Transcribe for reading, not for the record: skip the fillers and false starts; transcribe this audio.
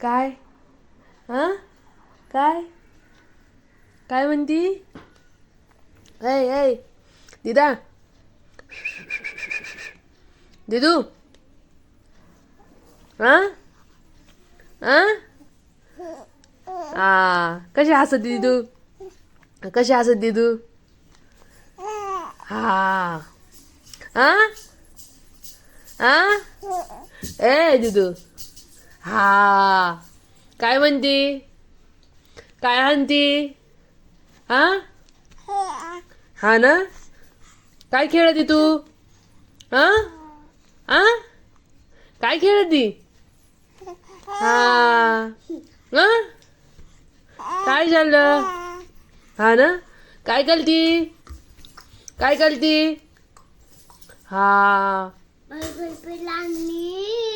काय? हा काय काय म्हणती? ऐ ऐ दिदा, दिदू, हा हा कशी हसत दिदू? कशी हसत दिदू? हा हा हा ए दिदू, हा काय म्हणती? काय म्हणती? हा हा ना, काय खेळती तू? हा हा काय खेळती? हा हा काय झालं? हा ना, काय करती? काय करती? हा बर्फी आणली.